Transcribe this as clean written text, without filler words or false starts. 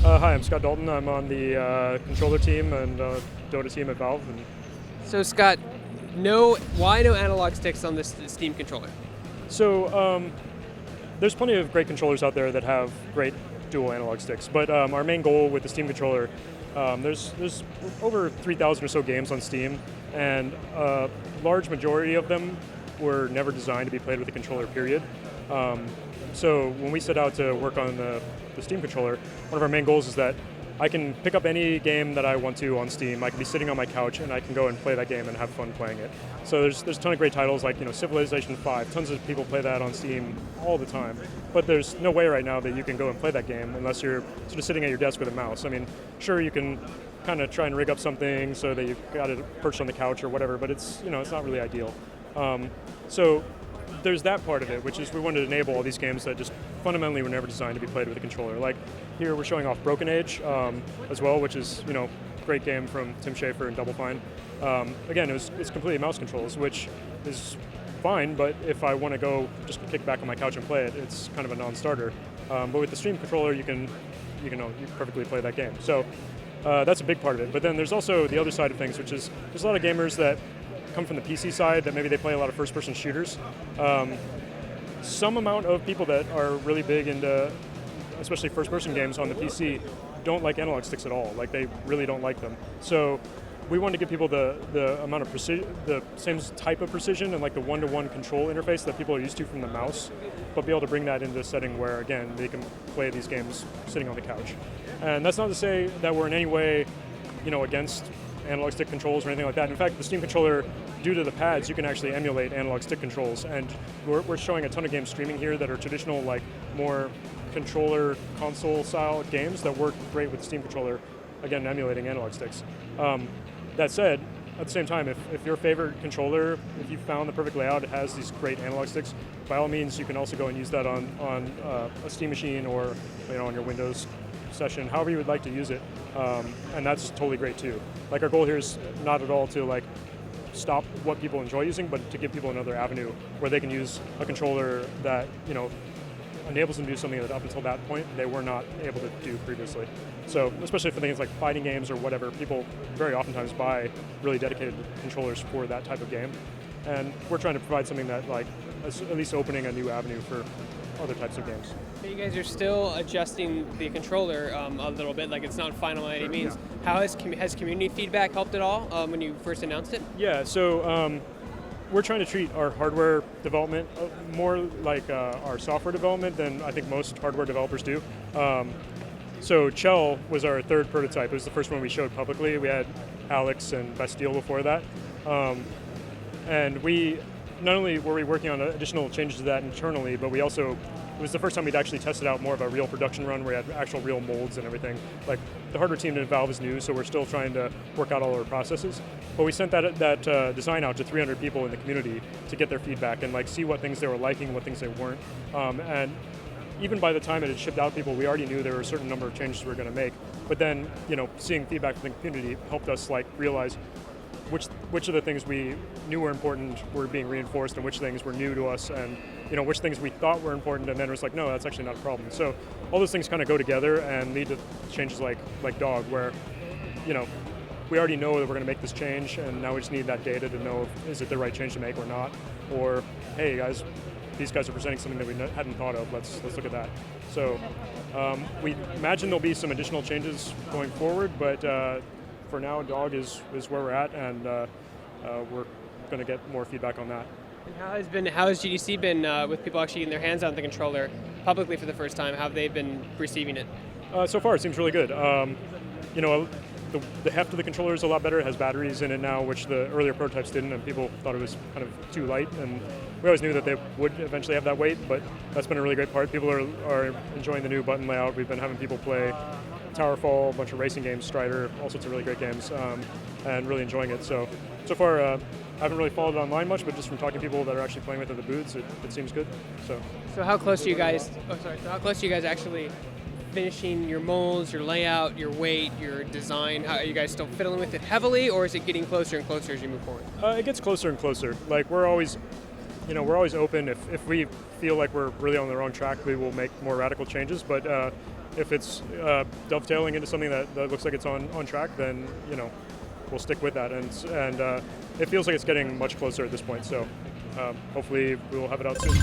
Hi, I'm Scott Dolton. I'm on the controller team and Dota team at Valve. And So Scott, why no analog sticks on this Steam controller? so there's plenty of great controllers out there that have great dual analog sticks, but our main goal with the Steam controller, there's over 3,000 or so games on Steam, and a large majority of them were never designed to be played with a controller, period. So when we set out to work on the Steam controller, one of our main goals is that I can pick up any game that I want to on Steam. I can be sitting on my couch and I can go and play that game and have fun playing it. So there's a ton of great titles like Civilization 5. Tons of people play that on Steam all the time. But there's no way right now that you can go and play that game unless you're sort of sitting at your desk with a mouse. I mean, sure, you can kind of try and rig up something so that you've got it perched on the couch or whatever, but it's not really ideal. So there's that part of it, which is we wanted to enable all these games that just fundamentally were never designed to be played with a controller. Like here we're showing off Broken Age as well, which is great game from Tim Schafer and Double Fine. Again, it's completely mouse controls, which is fine, but if I want to go just kick back on my couch and play it, it's kind of a non-starter. But with the Stream controller, you can perfectly play that game. So that's a big part of it. But then there's also the other side of things, which is there's a lot of gamers that come from the PC side that maybe they play a lot of first-person shooters. Some amount of people that are really big into especially first-person games on the PC don't like analog sticks at all. Like they really don't like them. So we wanted to give people the amount of precision, the same type of precision and like the one-to-one control interface that people are used to from the mouse, but be able to bring that into a setting where again they can play these games sitting on the couch. And that's not to say that we're in any way, against analog stick controls or anything like that. In fact, the Steam controller, due to the pads, you can actually emulate analog stick controls, and we're showing a ton of games streaming here that are traditional, like more controller console style games that work great with the Steam controller, again emulating analog sticks. That said, at the same time, if your favorite controller, if you found the perfect layout, it has these great analog sticks, by all means you can also go and use that on a Steam machine or on your Windows session, however you would like to use it, and that's totally great too. Like our goal here is not at all to like stop what people enjoy using, but to give people another avenue where they can use a controller that enables them to do something that up until that point they were not able to do previously. So especially for things like fighting games or whatever, people very oftentimes buy really dedicated controllers for that type of game, and we're trying to provide something that like is at least opening a new avenue for other types of games. So you guys are still adjusting the controller a little bit, like it's not final by any means. Yeah. How has community feedback helped at all when you first announced it? Yeah, so we're trying to treat our hardware development more like our software development than I think most hardware developers do. So Chell was our third prototype. It was the first one we showed publicly. We had Alex and Bastille before that. And we not only were we working on additional changes to that internally, but it was the first time we'd actually tested out more of a real production run where we had actual real molds and everything. Like the hardware team at Valve is new, so we're still trying to work out all our processes. But we sent that design out to 300 people in the community to get their feedback and like see what things they were liking, what things they weren't. And even by the time it had shipped out to people, we already knew there were a certain number of changes we were going to make. But then, seeing feedback from the community helped us like realize which of the things we knew were important were being reinforced and which things were new to us, and which things we thought were important, and then it was like, no, that's actually not a problem. So all those things kind of go together and lead to changes like Dog, where we already know that we're going to make this change, and now we just need that data to know is it the right change to make or not, or hey guys, these guys are presenting something that we hadn't thought of, let's look at that. So we imagine there'll be some additional changes going forward, but for now, Dog is where we're at, and we're going to get more feedback on that. And how has GDC been with people actually getting their hands on the controller publicly for the first time? How have they been receiving it? So far, it seems really good. The heft of the controller is a lot better. It has batteries in it now, which the earlier prototypes didn't, and people thought it was kind of too light. And we always knew that they would eventually have that weight, but that's been a really great part. People are enjoying the new button layout. We've been having people play Towerfall, a bunch of racing games, Strider, all sorts of really great games, and really enjoying it. So far, I haven't really followed it online much, but just from talking to people that are actually playing with it at the booths, it seems good. So how close are you guys? So how close are you guys actually finishing your molds, your layout, your weight, your design? How are you guys still fiddling with it heavily, or is it getting closer and closer as you move forward? It gets closer and closer. Like we're always open. If we feel like we're really on the wrong track, we will make more radical changes. But if it's dovetailing into something that looks like it's on track, then we'll stick with that. And it feels like it's getting much closer at this point. So hopefully we will have it out soon.